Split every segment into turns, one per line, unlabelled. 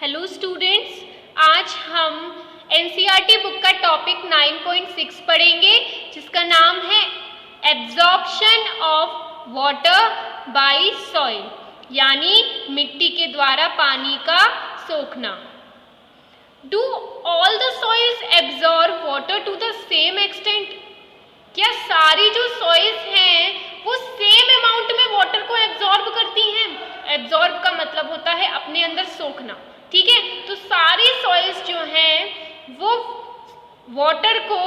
Hello students, आज हम NCERT book का टॉपिक 9.6 पढ़ेंगे जिसका नाम है absorption of water by soil, यानी मिट्टी के द्वारा पानी का सोखना। Do all the soils absorb water to the same extent? क्या सारी जो सॉइल्स हैं वो सेम अमाउंट में वाटर को एब्जॉर्ब करती हैं? एब्जॉर्ब का मतलब होता है अपने अंदर सोखना, ठीक है। तो सारी सॉइल्स जो हैं वो वाटर को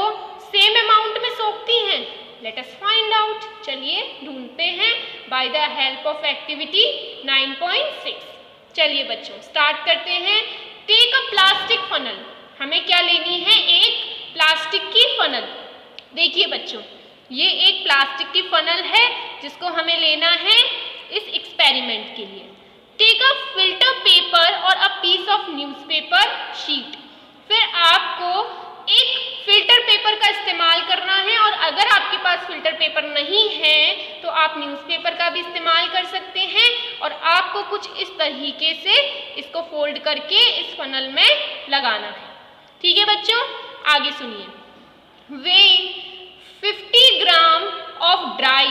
सेम अमाउंट में सोखती हैं। लेट अस फाइंड आउट, चलिए ढूंढते हैं by the help of activity 9.6। चलिए बच्चों स्टार्ट करते हैं। Take a plastic funnel. हमें क्या लेनी है? एक प्लास्टिक की फनल। देखिए बच्चों, ये एक प्लास्टिक की फनल है जिसको हमें लेना है इस एक्सपेरिमेंट के लिए। टेक अ फिल्टर पेपर और a piece of newspaper sheet. फिर आपको एक फिल्टर पेपर का इस्तेमाल करना है, और अगर आपके पास फिल्टर पेपर नहीं है तो आप न्यूज़पेपर का भी इस्तेमाल कर सकते हैं। और आपको कुछ इस तरीके से इसको फोल्ड करके इस फनल में लगाना है, ठीक है बच्चों। आगे सुनिए। Weigh 50 gram of dry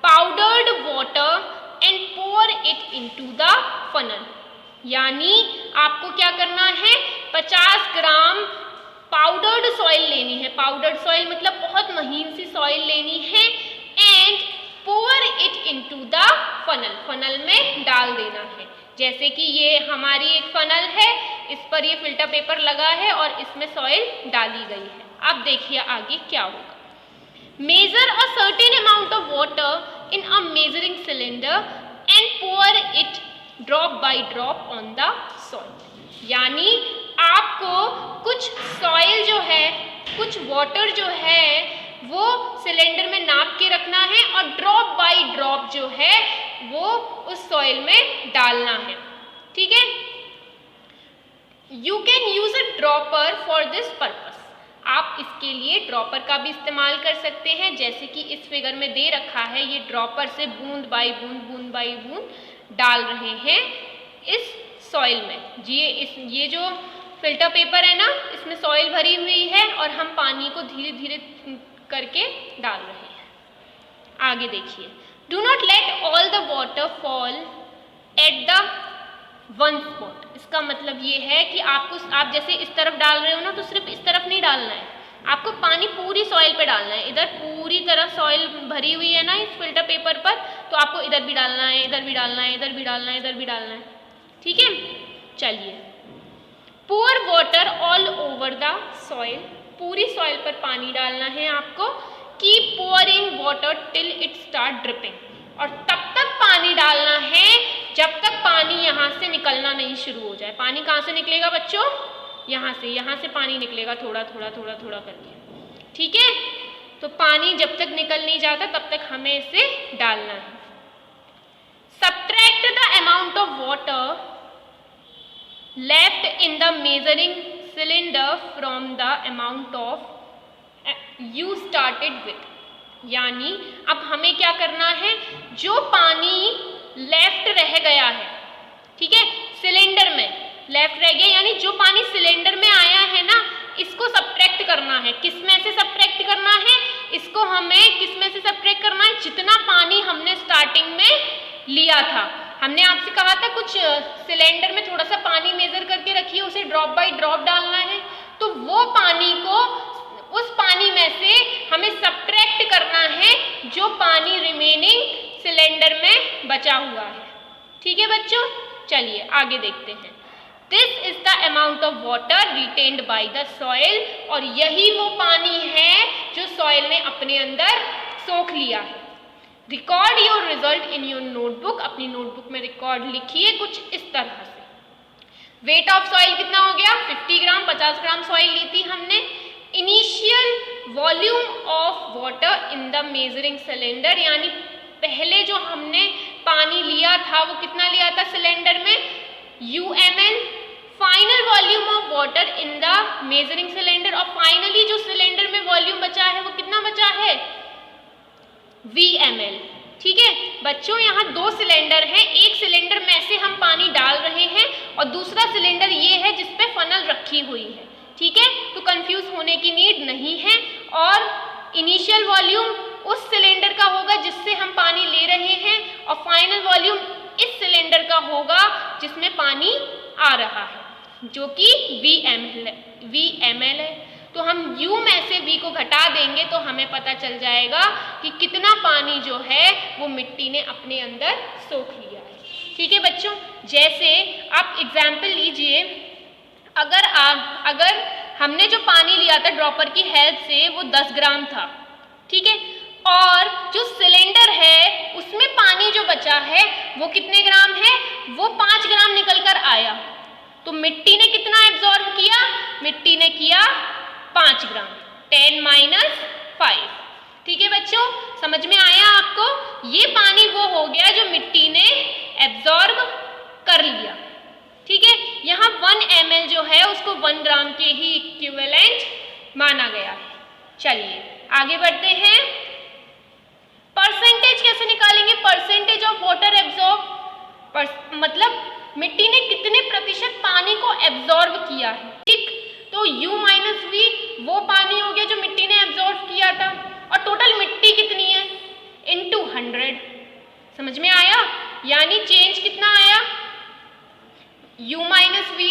powdered water and pour it into the funnel। यानी आपको क्या करना है? 50 ग्राम पाउडर्ड सॉइल लेनी है। पाउडर्ड सॉइल मतलब बहुत महीन सी सॉइल लेनी है। And pour it into the funnel। Funnel में डाल देना है। जैसे कि ये हमारी एक फनल है, इस पर ये फिल्टर पेपर लगा है और इसमें सॉइल डाली गई है। अब देखिए आगे क्या होगा। Measure a certain amount of water in a measuring cylinder and pour it drop by drop on the soil. यानी आपको कुछ सॉइल जो है, कुछ वाटर जो है वो सिलेंडर में नाप के रखना है और ड्रॉप बाय ड्रॉप जो है वो उस सॉइल में डालना है, ठीक है। You can use a dropper for this purpose. आप इसके लिए ड्रॉपर का भी इस्तेमाल कर सकते हैं, जैसे कि इस फिगर में दे रखा है। ये ड्रॉपर से बूंद बाई बूंद, बूंद बाई बूंद डाल रहे हैं इस सॉइल में। ये जो फिल्टर पेपर है ना, इसमें सॉइल भरी हुई है और हम पानी को धीरे धीरे करके डाल रहे हैं। आगे देखिए। Do not let all the water fall at the one spot. इसका मतलब ये है कि आप जैसे इस तरफ डाल रहे हो ना, तो सिर्फ इस तरफ नहीं डालना है, आपको पानी पूरी सॉइल पे डालना है। इधर पूरी तरह सॉइल भरी हुई है ना इस फिल्टर पेपर पर, तो आपको इधर भी डालना है, इधर भी डालना है, इधर भी डालना है, इधर भी डालना है, ठीक है। चलिए। pour water all over the soil. पूरी सॉइल पर पानी डालना है आपको। Keep pouring water till it start dripping. और तब तक पानी डालना है जब तक पानी यहाँ से निकलना नहीं शुरू हो जाए। पानी कहाँ से निकलेगा बच्चों? यहाँ से पानी निकलेगा, थोड़ा थोड़ा थोड़ा थोड़ा करके, ठीक है। तो पानी जब तक निकल नहीं जाता तब तक हमें इसे डालना है। Subtract the amount of water left in the measuring cylinder from the amount of you started with. यानी अब हमें क्या करना है? जो पानी लेफ्ट रह गया है, ठीक है, सिलेंडर में लेफ्ट रह गया, यानी जो पानी सिलेंडर में आया है ना, इसको सब्ट्रैक्ट करना है। किस में से सब्ट्रैक्ट करना है? इसको हमें किस में से सब्ट्रैक्ट करना है? जितना पानी हमने स्टार्टिंग में लिया था। हमने आपसे कहा था कुछ सिलेंडर में थोड़ा सा पानी मेजर करके रखिए, उसे ड्रॉप बाय ड्रॉप डालना है। तो वो पानी को, उस पानी में से हमें सब्ट्रैक्ट करना है जो पानी रिमेनिंग सिलेंडर में बचा हुआ है, ठीक है बच्चों। चलिए आगे देखते हैं। This is the amount of water retained by the soil. और यही वो पानी है जो सॉइल ने अपने अंदर सोख लिया है। Record your result in your notebook. अपनी नोटबुक में रिकॉर्ड लिखिए कुछ इस तरह से। वेट ऑफ सॉइल कितना हो गया? 50 ग्राम। 50 ग्राम सॉइल ली थी हमने। Initial volume of water in the measuring cylinder, यानी पहले जो हमने पानी लिया था वो कितना लिया था सिलेंडर में? UML। Final volume of water in the measuring cylinder. और फाइनली जो सिलेंडर में वॉल्यूम बचा है वो कितना बचा है? VML, ठीक है बच्चों, यहाँ 2 सिलेंडर हैं, एक सिलेंडर में से हम पानी डाल रहे हैं और दूसरा सिलेंडर ये है जिस पे फनल रखी हुई है। ठीक है, तो कंफ्यूज होने की नीड नहीं है। और इनिशियल वॉल्यूम उस सिलेंडर का होगा जिससे हम पानी ले रहे हैं और फाइनल वॉल्यूम इस सिलेंडर का होगा जिसमें पानी आ रहा है, जो कि VmL है। तो हम U में से V को घटा देंगे तो हमें पता चल जाएगा कि कितना पानी जो है वो मिट्टी ने अपने अंदर सोख लिया है। ठीक है बच्चों, जैसे आप एग्जाम्पल लीजिए, अगर हमने जो पानी लिया था ड्रॉपर की हेल्प से वो 10 ग्राम था, ठीक है, और जो सिलेंडर है उसमें पानी जो बचा है वो कितने ग्राम है, वो 5 ग्राम निकल कर आया। तो मिट्टी ने कितना एब्जॉर्ब किया, मिट्टी ने किया 5 ग्राम, 10 - 5। ठीक है बच्चों, समझ में आया आपको? ये पानी वो हो गया जो मिट्टी ने एब्जॉर्ब कर लिया। ठीक है, यहाँ 1 ml जो है उसको 1 ग्राम के ही इक्विवेलेंट माना गया है। चलिए आगे बढ़ते हैं। परसेंटेज कैसे निकालेंगे? परसेंटेज ऑफ वाटर एब्जॉर्ब, मतलब मिट्टी ने कितने प्रतिशत पानी को एब्जॉर्ब किया है। ठीक, तो U - V वो पानी हो गया जो मिट्टी ने एब्जॉर्ब किया था, और टोटल मिट्टी कितनी है इनटू 100। समझ में आया? यानी चेंज कितना आया, U - V,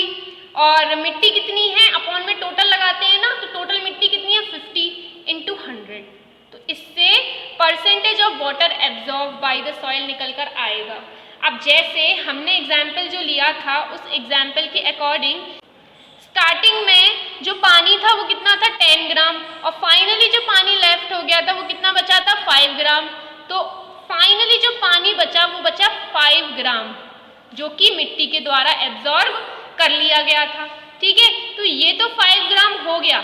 और मिट्टी कितनी है अपॉन में टोटल लगाते हैं ना, तो टोटल मिट्टी कितनी है 50 × 100। तो इससे percentage of water absorb by the soil निकल कर आएगा। अब जैसे हमने एग्जाम्पल जो लिया था उस एग्जाम्पल के अकॉर्डिंग स्टार्टिंग में जो पानी था वो कितना था 10 ग्राम, और फाइनली जो पानी लेफ्ट हो गया था वो कितना बचा था 5 ग्राम। तो फाइनली जो पानी बचा वो बचा 5 ग्राम, जो कि मिट्टी के द्वारा एब्जॉर्ब कर लिया गया था। ठीक है, तो ये तो 5 ग्राम हो गया।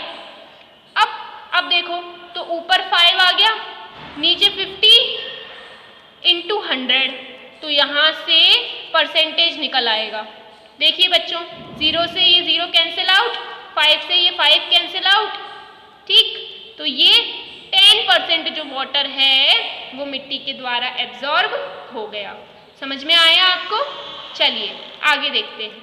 अब देखो, तो ऊपर 5 आ गया, नीचे 50 × 100, तो यहाँ से परसेंटेज निकल आएगा। देखिए बच्चों, 0 से ये 0 कैंसिल आउट, 5 से ये 5 कैंसिल आउट। ठीक, तो ये 10% जो वाटर है वो मिट्टी के द्वारा एब्जॉर्ब हो गया। समझ में आया आपको? चलिए आगे देखते हैं।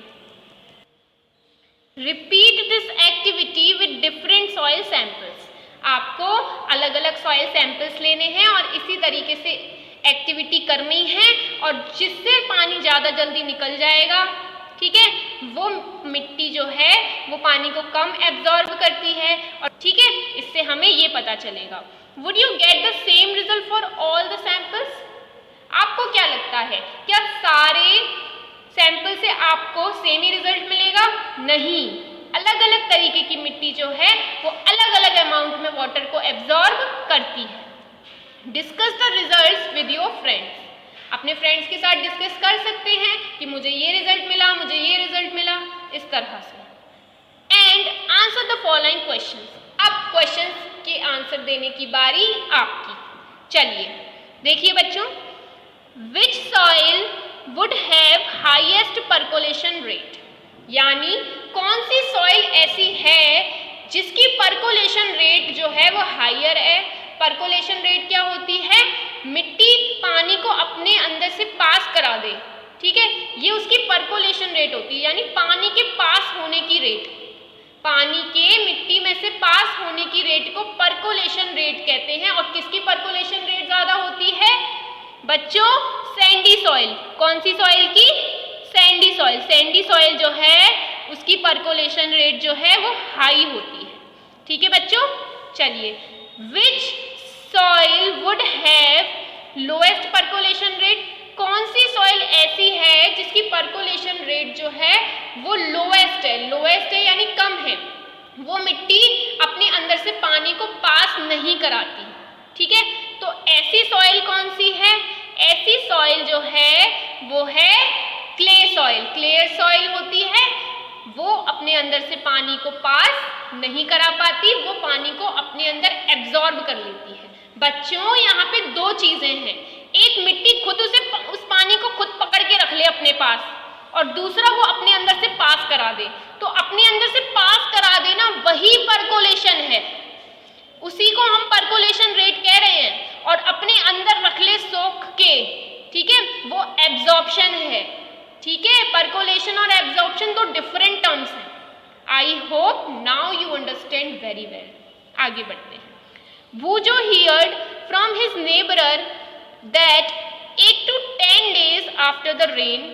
Repeat this activity with different soil samples. आपको अलग अलग सॉइल सैंपल्स लेने हैं और इसी तरीके से एक्टिविटी करनी है, और जिससे पानी ज़्यादा जल्दी निकल जाएगा, ठीक है, वो मिट्टी जो है वो पानी को कम एब्जॉर्ब करती है, और ठीक है, इससे हमें ये पता चलेगा। Would you get the same result for all the samples? आपको क्या लगता है, क्या सारे सैंपल से आपको सेम ही रिजल्ट मिलेगा? नहीं, अलग अलग तरीके की मिट्टी जो है वो अलग अलग अमाउंट में वाटर को एब्जॉर्ब करती है। Discuss the results with your friends. अपने फ्रेंड्स के साथ डिस्कस कर सकते हैं कि मुझे ये रिजल्ट मिला, मुझे ये रिजल्ट मिला, इस तरह से। And answer the following questions. अब क्वेश्चंस के आंसर देने की बारी आपकी। चलिए देखिए बच्चों, विच soil would have highest percolation rate, यानी कौन सी सॉइल ऐसी है जिसकी परकोलेशन रेट जो है वो हायर है। परकोलेशन रेट क्या होती है? मिट्टी पानी को अपने अंदर से पास करा दे, ठीक है, ये उसकी परकोलेशन रेट होती है, यानी पानी के पास होने की रेट। पानी के मिट्टी में से पास होने की रेट को परकोलेशन रेट कहते हैं। और किसकी परकोलेशन रेट ज़्यादा होती है बच्चों? Sandy soil. कौन सी सॉइल की? Sandy soil. सैंडी सॉइल जो है उसकी परकोलेशन रेट जो है वो हाई होती है। ठीक है बच्चों, चलिए, विच soil would have lowest percolation rate? कौन सी सॉइल ऐसी है जिसकी परकोलेशन रेट जो है वो लोएस्ट है? लोएस्ट है यानी कम है, वो मिट्टी अपने अंदर से पानी को पास नहीं कराती। ठीक है, तो ऐसी सॉइल कौन सी है? ऐसी सॉइल जो है वो है क्ले सॉइल। क्ले सॉइल होती है, वो अपने अंदर से पानी को पास नहीं करा पाती, वो पानी को अपने अंदर एब्जॉर्ब कर लेती है। बच्चों यहाँ पे 2 चीजें हैं, एक मिट्टी खुद उस पानी को खुद पकड़ के रख ले अपने पास, और दूसरा वो अपने अंदर से पास करा दे। तो अपने अंदर से पास करा देना वही परकोलेशन है, उसी को हम परकोलेशन रेट कह रहे हैं। और अपने अंदर रख ले सोख के, ठीक है, वो एब्जॉर्प्शन है, ठीक है। परकोलेशन और एब्जॉर्प्शन दो डिफरेंट टर्म्स हैं। I hope now you understand very well. आगे बढ़ते हैं। Bhujo heard from his neighbour that 8 to 10 days after the rain,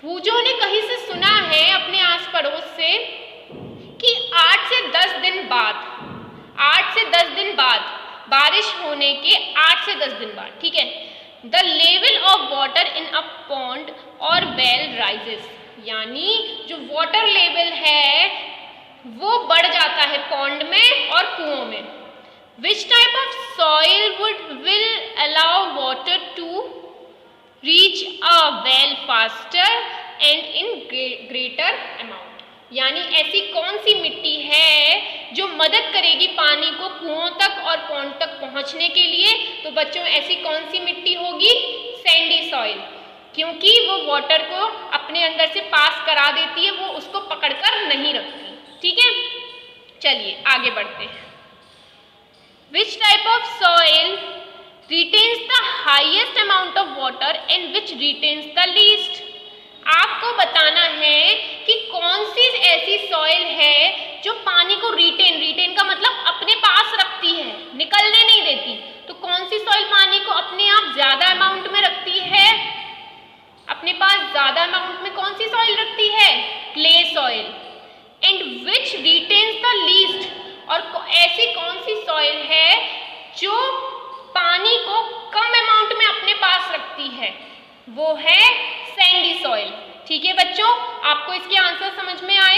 Bhujo ने कहीं से सुना है अपने आस पड़ोस से कि 8 से 10 दिन बाद, 8 से 10 दिन बाद बारिश होने के 8 से 10 दिन बाद, ठीक है, the level of water in a pond और वेल राइजेस, यानी जो वाटर लेवल है वो बढ़ जाता है पॉन्ड में और कुओं में। Which type of soil will allow water to reach a well faster and in greater amount, यानी ऐसी कौन सी मिट्टी है जो मदद करेगी पानी को कुओं तक और पॉन्ड तक पहुंचने के लिए। तो बच्चों ऐसी कौन सी मिट्टी होगी? सैंडी सॉइल, क्योंकि वो वाटर को अपने अंदर से पास करा देती है, वो उसको पकड़कर नहीं रखती, ठीक है। चलिए आगे बढ़ते हैं। विच type of soil retains the highest amount of water and which retains the least, आपको बताना है कि कौन सी ऐसी सॉइल है जो पानी को रिटेन का मतलब अपने पास रखती है, निकलने नहीं देती। तो कौन सी सॉइल पानी को अपने आप ज्यादा अमाउंट में रखती है? अपने पास ज्यादा अमाउंट में कौन सी सॉइल रखती है? Clay soil. And which retains the least, और ऐसी कौन सी सॉइल है जो पानी को कम अमाउंट में अपने पास रखती है? वो है सैंडी सॉइल, ठीक है बच्चों। आपको इसके आंसर समझ में आए?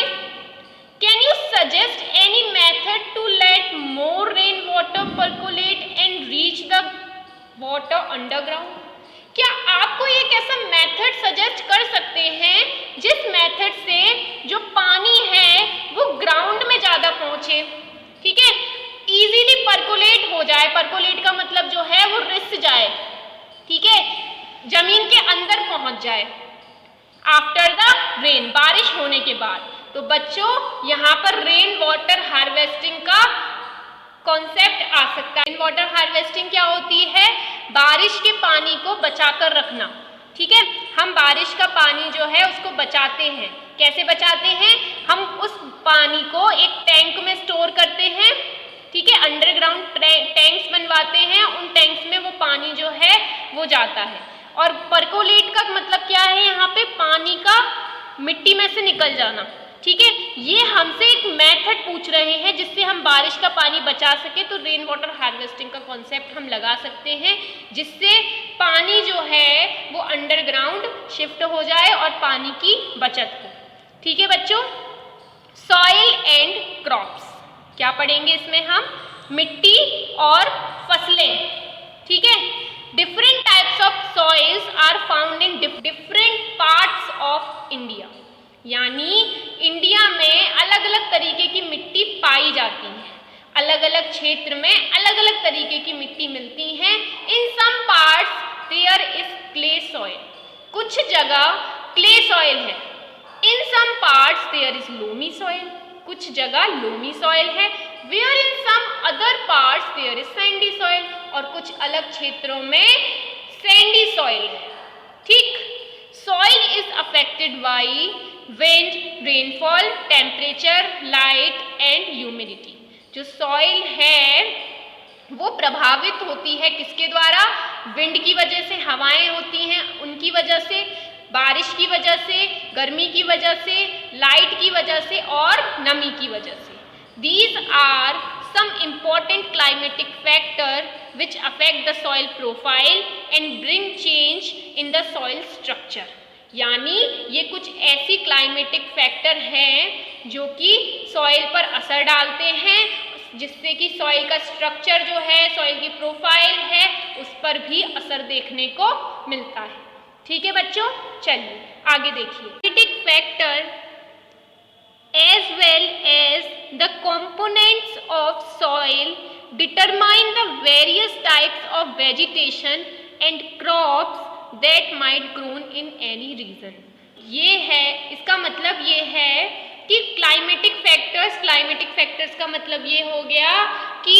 Can you suggest any method to let more rain water percolate and reach the water underground, क्या आपको एक ऐसा मेथड सजेस्ट कर सकते हैं जिस मेथड से जो पानी है वो ग्राउंड में ज्यादा पहुंचे, ठीक है, इजीली परकोलेट हो जाए। परकोलेट का मतलब जो है वो रिस जाए, ठीक है, जमीन के अंदर पहुंच जाए आफ्टर द रेन, बारिश होने के बाद। तो बच्चों यहाँ पर रेन वाटर हार्वेस्टिंग का कॉन्सेप्ट आ सकता है। रेन वाटर हार्वेस्टिंग क्या होती है? बारिश के पानी को बचाकर रखना, ठीक है। हम बारिश का पानी जो है उसको बचाते हैं। कैसे बचाते हैं? हम उस पानी को एक टैंक में स्टोर करते हैं, ठीक है, अंडरग्राउंड टैंक्स बनवाते हैं, उन टैंक्स में वो पानी जो है वो जाता है। और परकोलेट का मतलब क्या है? यहाँ पे पानी का मिट्टी में से निकल जाना, ठीक है। ये हमसे एक मेथड पूछ रहे हैं जिससे हम बारिश का पानी बचा सके, तो रेन वाटर हार्वेस्टिंग का कॉन्सेप्ट हम लगा सकते हैं जिससे पानी जो है वो अंडरग्राउंड शिफ्ट हो जाए और पानी की बचत हो, ठीक है बच्चों। सॉइल एंड क्रॉप्स क्या पढ़ेंगे इसमें हम? मिट्टी और फसलें, ठीक है। Different types of soils are found in different parts of India, यानी इंडिया में अलग अलग तरीके की मिट्टी पाई जाती है, अलग अलग क्षेत्र में अलग अलग तरीके की मिट्टी मिलती हैं। In some parts there is clay soil, कुछ जगह क्ले सॉइल है। In some parts there is loamy soil, कुछ जगह लोमी सॉइल है। Where in some other parts there is sandy soil, और कुछ अलग क्षेत्रों में सैंडी सॉइल है, ठीक। Soil is affected by wind, rainfall, temperature, light and humidity. जो सॉइल है वो प्रभावित होती है किसके द्वारा? विंड की वजह से, हवाएं होती हैं उनकी वजह से, बारिश की वजह से, गर्मी की वजह से, लाइट की वजह से और नमी की वजह से। These are some important climatic factors which affect the soil profile and bring change in the soil structure. यानी ये कुछ ऐसी क्लाइमेटिक फैक्टर हैं जो कि सॉइल पर असर डालते हैं, जिससे कि सॉइल का स्ट्रक्चर जो है, सॉइल की प्रोफाइल है, उस पर भी असर देखने को मिलता है, ठीक है बच्चों। चलिए आगे देखिए। Climatic factor as well as the components of soil determine the various types of vegetation and crops that might grown in any region. ये है, इसका मतलब ये है कि क्लाइमेटिक फैक्टर्स का मतलब ये हो गया कि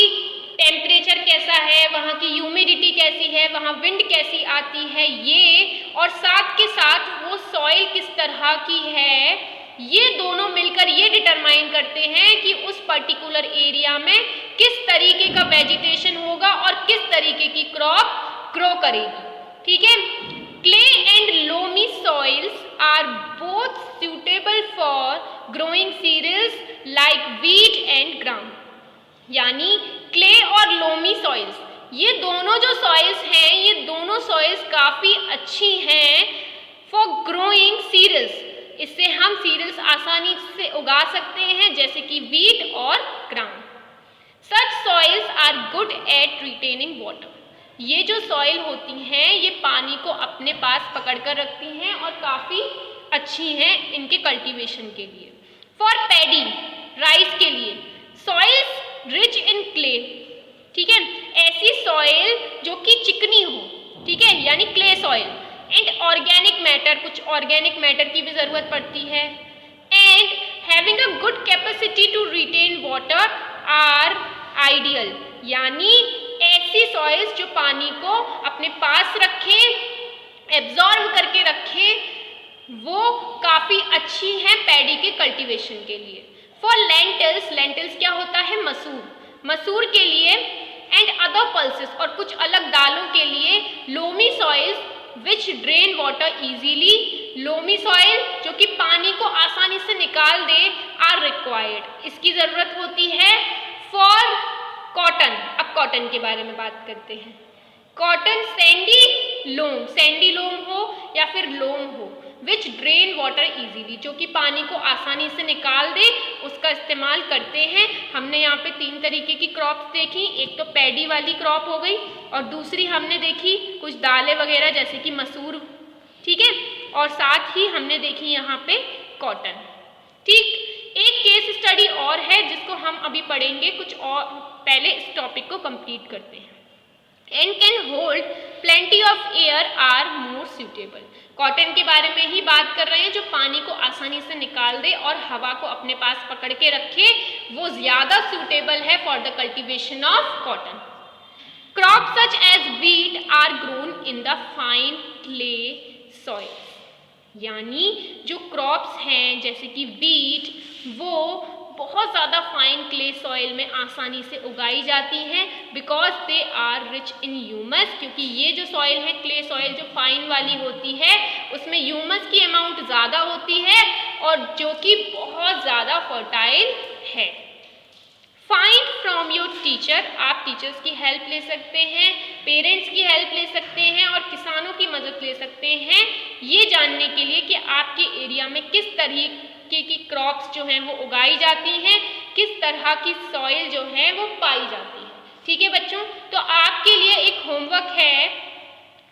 टेम्परेचर कैसा है, वहाँ की ह्यूमिडिटी कैसी है, वहाँ विंड कैसी आती है, ये और साथ के साथ वो सॉइल किस तरह की है, ये दोनों मिलकर ये डिटरमाइन करते हैं कि उस पर्टिकुलर एरिया में किस तरीके का वेजिटेशन होगा और किस तरीके की क्रॉप ग्रो करेगी। ठीक है, clay and loamy soils are both suitable for growing cereals like wheat and gram। यानी क्ले और लोमी सॉइल्स, ये दोनों जो सॉइल्स हैं, ये दोनों सॉइल्स काफ़ी अच्छी हैं फॉर ग्रोइंग सीरियल्स। इससे हम सीरियल्स आसानी से उगा सकते हैं, जैसे कि वीट और gram. Such soils are good at retaining water. ये जो सॉइल होती हैं, ये पानी को अपने पास पकड़ कर रखती हैं और काफ़ी अच्छी हैं इनके कल्टीवेशन के लिए। फॉर पैडी, राइस के लिए, सॉइल्स रिच इन क्ले। ठीक है, ऐसी सॉइल जो कि चिकनी हो, ठीक है, यानी clay soil. And organic matter, कुछ ऑर्गेनिक मैटर की भी ज़रूरत पड़ती है। And having a good capacity to retain water are ideal. यानी ऐसी सॉइल्स जो पानी को अपने पास रखे, एब्जॉर्ब करके रखे, वो काफ़ी अच्छी हैं पैडी के कल्टीवेशन के लिए। फॉर लेंटिल्स, लेंटिल्स क्या होता है, मसूर, मसूर के लिए। एंड अदर पल्सेस, और कुछ अलग दालों के लिए, loamy soils which drain water easily. Loamy soil जो कि पानी को आसानी से निकाल दे आर रिक्वायर्ड, इसकी ज़रूरत होती है। फॉर कॉटन, अब कॉटन के बारे में बात करते हैं। कॉटन सैंडी लोम, सैंडी लोम हो या फिर लोम हो, विच ड्रेन वाटर इजीली, जो कि पानी को आसानी से निकाल दे, उसका इस्तेमाल करते हैं। हमने यहाँ पे 3 तरीके की क्रॉप्स देखी, एक तो पैडी वाली क्रॉप हो गई और दूसरी हमने देखी कुछ दालें वगैरह जैसे कि मसूर। ठीक है, और साथ ही हमने देखी यहाँ पे कॉटन। ठीक, एक केस स्टडी और है जिसको हम अभी पढ़ेंगे, कुछ और पहले इस टॉपिक को कंप्लीट करते हैं। And can hold plenty of air are more suitable. Cotton के बारे में ही बात कर रहे हैं, जो पानी को आसानी से निकाल दे और हवा को अपने पास पकड़ के रखे, वो ज़्यादा सूटेबल है for the cultivation of cotton. Crop such as wheat are grown in the fine clay soil. यानी जो क्रॉप्स हैं जैसे कि वीट, वो बहुत ज़्यादा फाइन क्ले सॉइल में आसानी से उगाई जाती हैं, because they are rich in humus. क्योंकि ये जो सॉइल है, क्ले सॉइल जो फाइन वाली होती है, उसमें ह्यूमस की अमाउंट ज़्यादा होती है और जो कि बहुत ज़्यादा फर्टाइल है। फाइंड फ्रॉम योर टीचर, आप टीचर्स की हेल्प ले सकते हैं, पेरेंट्स की हेल्प ले सकते हैं और किसानों की मदद ले सकते हैं, ये जानने के लिए कि आपके एरिया में किस तरीके की क्रॉप्स जो हैं वो उगाई जाती हैं, किस तरह की सॉइल जो है वो पाई जाती है। ठीक है बच्चों, तो आपके लिए एक होमवर्क है,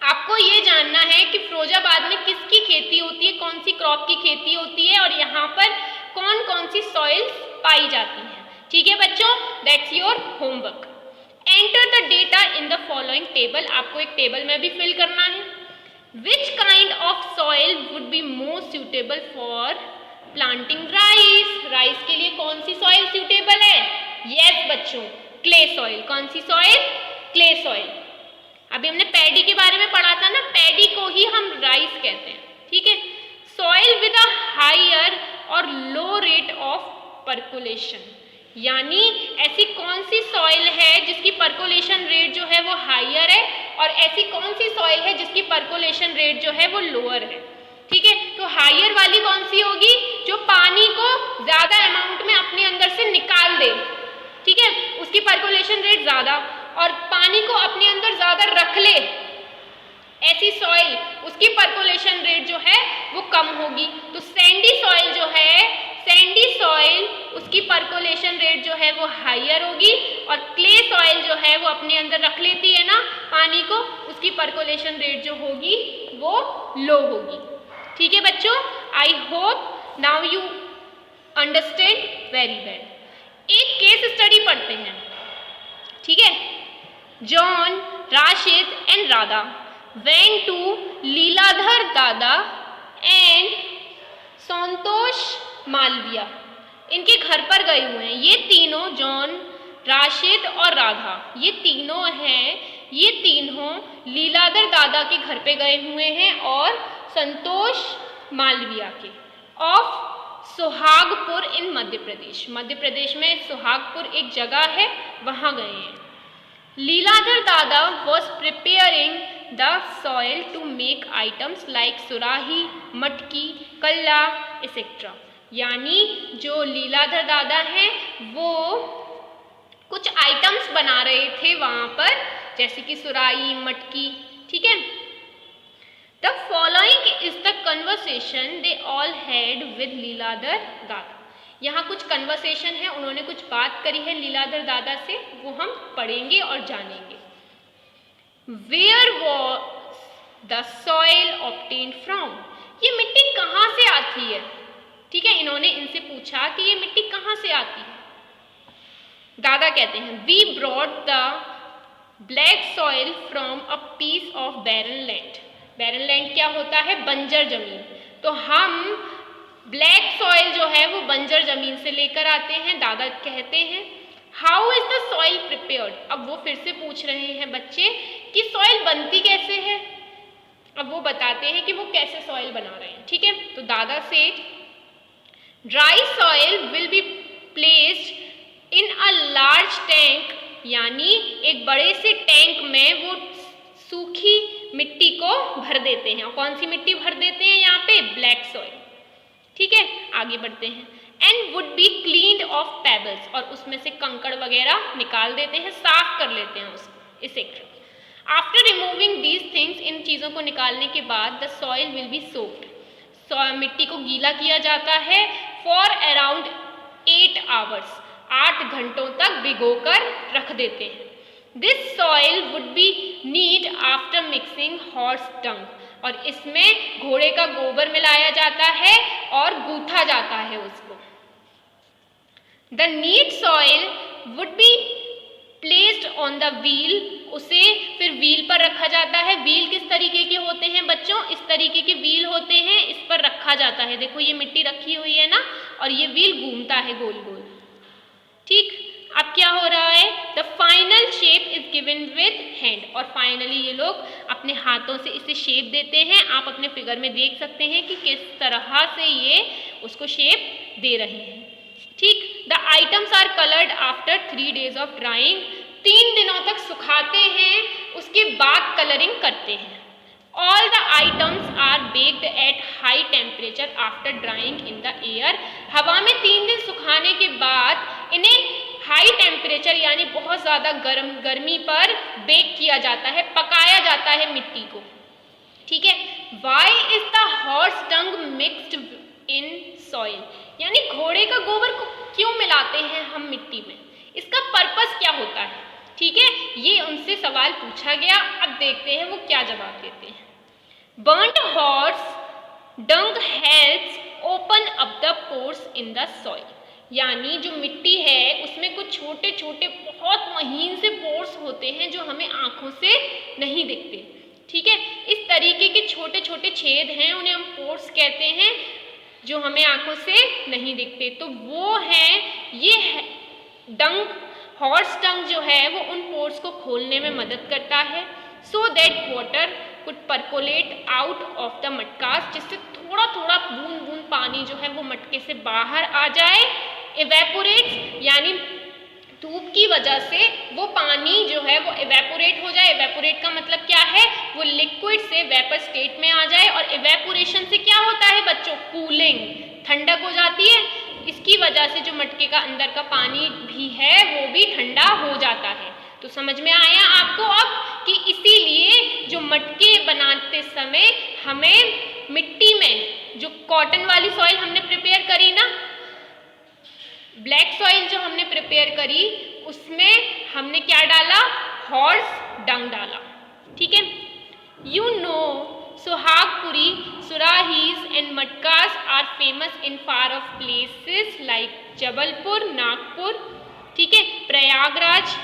आपको ये जानना है कि फिरोजाबाद में किसकी खेती होती है, कौन सी क्रॉप की खेती होती है और यहाँ पर कौन कौन सी सॉइल्स पाई जाती हैं। ठीक है बच्चों, that's your homework. Enter the data in the following table, आपको एक टेबल में भी फिल करना है। Which kind of soil would be most suitable for planting rice. Rice के लिए कौन सी सॉइल सूटेबल है? यस बच्चों, क्ले सॉइल। कौन सी सॉइल? Clay soil. अभी हमने पैडी के बारे में पढ़ा था ना, पैडी को ही हम राइस कहते हैं। ठीक है, सॉइल विद अ हायर और लो रेट ऑफ परकुलेशन, यानी ऐसी कौन सी सॉइल है जिसकी परकोलेशन रेट जो है वो हायर है और ऐसी कौन सी सॉइल है जिसकी परकोलेशन रेट जो है वो लोअर है। ठीक है, तो हायर वाली कौन सी होगी? जो पानी को ज़्यादा अमाउंट में अपने अंदर से निकाल दे, ठीक है, उसकी परकोलेशन रेट ज़्यादा, और पानी को अपने अंदर ज़्यादा रख ले, ऐसी सॉइल उसकी परकोलेशन रेट जो है वो कम होगी। तो सैंडी सॉइल जो है, सैंडी सॉइल उसकी परकोलेशन रेट जो है वो हायर होगी, और क्ले सॉइल जो है वो अपने अंदर रख लेती है ना पानी को, उसकी परकोलेशन रेट जो होगी वो लो होगी। ठीक है बच्चों, I hope now you understand very well. एक केस स्टडी पढ़ते हैं। ठीक है, John, Rashid and Radha went to Leeladhar Dada and संतोष मालविया, इनके घर पर गए हुए हैं। ये तीनों, जॉन, राशिद और राधा, ये तीनों हैं, ये तीनों लीलाधर दादा के घर पे गए हुए हैं और संतोष मालविया के ऑफ सुहागपुर इन मध्य प्रदेश। मध्य प्रदेश में सुहागपुर एक जगह है, वहाँ गए हैं। लीलाधर दादा was preparing the soil to make items like सुराही, मटकी, कल्ला etc. यानी जो लीलाधर दादा हैं वो कुछ आइटम्स बना रहे थे वहाँ पर, जैसे कि सुराही, मटकी, ठीक है। The following is the conversation they all had with Leeladhar दादा। यहाँ कुछ कन्वर्सेशन है, उन्होंने कुछ बात करी है लीलाधर दादा से, वो हम पढ़ेंगे और जानेंगे। Where was the soil obtained from? ये मिट्टी कहाँ से आती है, ठीक है। इन्होंने इनसे पूछा कि ये मिट्टी कहाँ से आती है। दादा कहते हैं We brought the black soil from a piece of barren land. barren land क्या होता है, बंजर जमीन। तो हम ब्लैक सॉइल जो है वो बंजर जमीन से लेकर आते हैं। दादा कहते हैं how is the soil prepared. अब वो फिर से पूछ रहे हैं बच्चे कि सॉइल बनती कैसे है। अब वो बताते हैं कि वो कैसे सॉइल बना रहे हैं, ठीक है। तो दादा से dry soil will be placed in a large tank, यानी एक बड़े से टैंक में वो सूखी मिट्टी को भर देते हैं। और कौन सी मिट्टी भर देते हैं यहाँ पे, ब्लैक सॉइल, ठीक है। आगे बढ़ते हैं। And would be cleaned of pebbles, और उसमें से कंकड़ वगैरह निकाल देते हैं, साफ कर लेते हैं उसको, इसे। आफ्टर रिमूविंग दीज थिंग्स, इन चीज़ों को निकालने के बाद the soil will be soaked, मिट्टी को गीला किया जाता है फॉर अराउंड 8 आवर्स, 8 घंटों तक भिगोकर रख देते हैं। This soil would be need after mixing horse dung, और इसमें घोड़े का गोबर मिलाया जाता है और गूथा जाता है उसको। The neat soil would be placed on the wheel, उसे फिर व्हील पर रखा जाता है। व्हील किस तरीके के होते हैं बच्चों, इस तरीके के व्हील होते हैं, इस पर रखा जाता है। देखो ये मिट्टी रखी हुई है ना, और ये व्हील घूमता है गोल गोल, ठीक। अब क्या हो रहा है, the final shape is given with hand, और फाइनली ये लोग अपने हाथों से इसे शेप देते हैं। आप अपने फिगर में देख सकते हैं कि किस तरह से ये उसको शेप दे रहे हैं, ठीक। The items are coloured after 3 days of drying, 3 दिनों तक सुखाते हैं, उसके बाद कलरिंग करते हैं। All the items are baked at high temperature after drying in the air, हवा में 3 दिन सुखाने के बाद इन्हें हाई टेम्परेचर यानी बहुत ज़्यादा गर्मी पर बेक किया जाता है, पकाया जाता है मिट्टी को, ठीक है। Why is the horse dung mixed in soil, यानी घोड़े का गोबर को क्यों मिलाते हैं हम मिट्टी में, इसका पर्पस क्या होता है, ठीक है। ये उनसे सवाल पूछा गया। अब देखते हैं वो क्या जवाब देते हैं। Burned horse dung helps open up the pores in the soil, यानी जो मिट्टी है उसमें कुछ छोटे छोटे बहुत महीन से पोर्स होते हैं जो हमें आँखों से नहीं दिखते, ठीक है। इस तरीके के छोटे छोटे छेद हैं, उन्हें हम पोर्स कहते हैं, जो हमें आँखों से नहीं दिखते। तो वो है ये है डंग, हॉर्स डंग जो है वो उन पोर्स को खोलने में मदद करता है, so that water could percolate out of the matkas, जिससे थोड़ा थोड़ा बूंद बूंद पानी जो है वो मटके से बाहर आ जाए। इवेपोरेट्स, यानी धूप की वजह से वो पानी जो है वो इवेपोरेट हो जाए। इवेपोरेट का मतलब क्या है, वो लिक्विड से वेपर स्टेट में आ जाए। और इवेपोरेशन से क्या होता है बच्चों, कूलिंग, ठंडक हो जाती है। इसकी वजह से जो मटके का अंदर का पानी भी है वो भी ठंडा हो जाता है। तो समझ में आया आपको अब कि इसीलिए जो मटके बनाते समय हमें मिट्टी में जो कॉटन वाली सॉइल हमने प्रिपेयर करी ना, ब्लैक सॉइल जो हमने प्रिपेयर करी, उसमें हमने क्या डाला, हॉर्स डंग डाला, ठीक है। You know Suhagpuri surahis and matkas are famous in far off places like Jabalpur, Nagpur, ठीक है, प्रयागराज।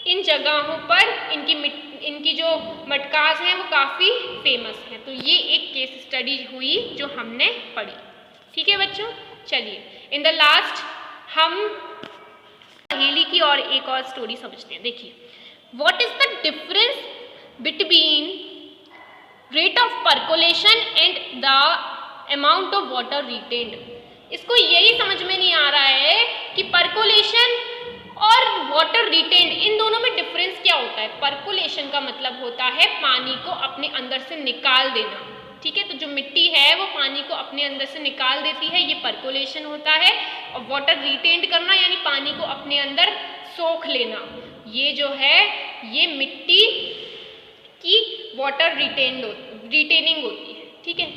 इन जगहों पर इनकी जो मटकास हैं वो काफ़ी फेमस हैं। तो ये एक केस स्टडी हुई जो हमने पढ़ी, ठीक है बच्चों। चलिए इन द लास्ट हम पहेली की और एक और स्टोरी समझते हैं। देखिए, what is the difference between rate of percolation and the amount of water retained. इसको यही समझ में नहीं आ रहा है कि परकोलेशन और वाटर रिटेन्ड इन दोनों में डिफरेंस क्या होता है। परकोलेशन का मतलब होता है पानी को अपने अंदर से निकाल देना, ठीक है। तो जो मिट्टी है वो पानी को अपने अंदर से निकाल देती है, ये परकोलेशन होता है। और वाटर रिटेन्ड करना यानी पानी को अपने अंदर सोख लेना, ये जो है ये मिट्टी की वाटर रिटेनिंग होती है, ठीक है।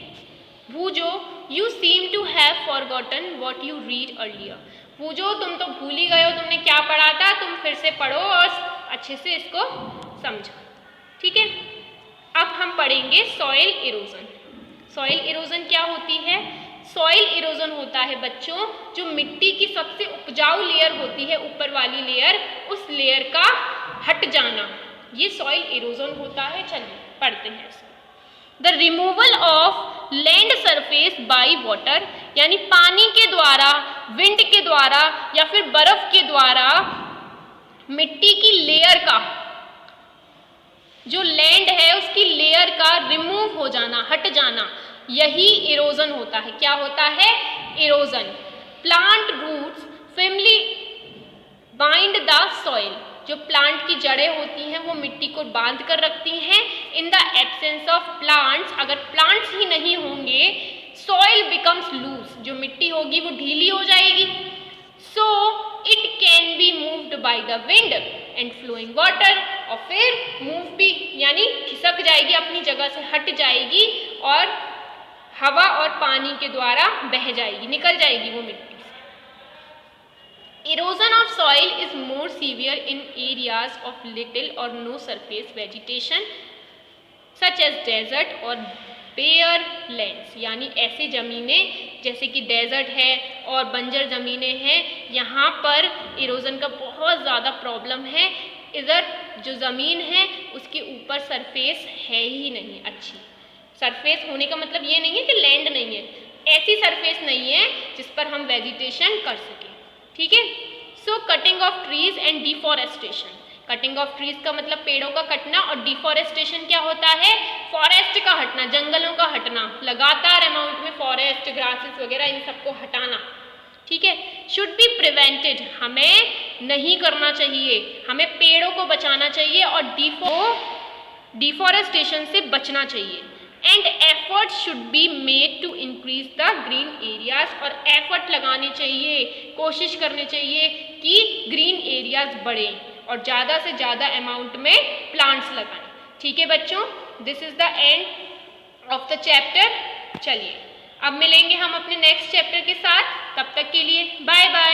Bhujo, you seem to have forgotten what you read earlier. Bhujo, तुम तो भूल ही गए हो तुमने क्या पढ़ा था, तुम फिर से पढ़ो और अच्छे से इसको समझो, ठीक है। अब हम पढ़ेंगे सॉइल इरोजन। सॉइल इरोजन क्या होती है? सॉइल इरोजन होता है बच्चों जो मिट्टी की सबसे उपजाऊ लेयर होती है, ऊपर वाली लेयर, उस लेयर का हट जाना, ये सॉइल इरोजन होता है। चलिए पढ़ते हैं इसको। The removal of land surface by water, यानी पानी के द्वारा, विंड के द्वारा या फिर बर्फ के द्वारा मिट्टी की लेयर का, जो लैंड है उसकी लेयर का रिमूव हो जाना, हट जाना, यही इरोजन होता है। क्या होता है? Erosion. Plant roots firmly bind the soil, जो प्लांट की जड़ें होती हैं वो मिट्टी को बांध कर रखती हैं। In the absence of plants, अगर प्लांट्स ही नहीं होंगे, सॉइल बिकम्स लूज, जो मिट्टी होगी वो ढीली हो जाएगी। So it can be moved by the wind and flowing water, और फिर मूव भी यानी खिसक जाएगी, अपनी जगह से हट जाएगी और हवा और पानी के द्वारा बह जाएगी, निकल जाएगी वो मिट्टी से। Erosion of soil is more severe in areas of little or no surface vegetation such as desert or bare lands, यानी ऐसे ज़मीनें जैसे कि डेजर्ट है और बंजर ज़मीनें हैं, यहाँ पर इरोजन का बहुत ज़्यादा प्रॉब्लम है। इधर जो ज़मीन है उसके ऊपर सरफेस है ही नहीं अच्छी। सरफेस होने का मतलब ये नहीं है कि लैंड नहीं है, ऐसी सरफेस नहीं है जिस पर हम वेजिटेशन कर सकें, ठीक है। सो cutting of trees and deforestation, cutting of trees का मतलब पेड़ों का कटना, और डिफॉरेस्टेशन क्या होता है? फॉरेस्ट का हटना, जंगलों का हटना, लगातार अमाउंट में फॉरेस्ट, ग्रासेस वगैरह इन सबको हटाना, ठीक है। शुड बी प्रिवेंटेड, हमें नहीं करना चाहिए, हमें पेड़ों को बचाना चाहिए और डिफॉरेस्टेशन से बचना चाहिए। And effort should be made to increase the green areas, और एफर्ट लगाने चाहिए, कोशिश करनी चाहिए कि ग्रीन एरियाज बढ़ें और ज़्यादा से ज़्यादा अमाउंट में प्लांट्स लगाएं, ठीक है बच्चों। This is the end of the chapter. चलिए अब मिलेंगे हम अपने नेक्स्ट चैप्टर के साथ, तब तक के लिए बाय बाय।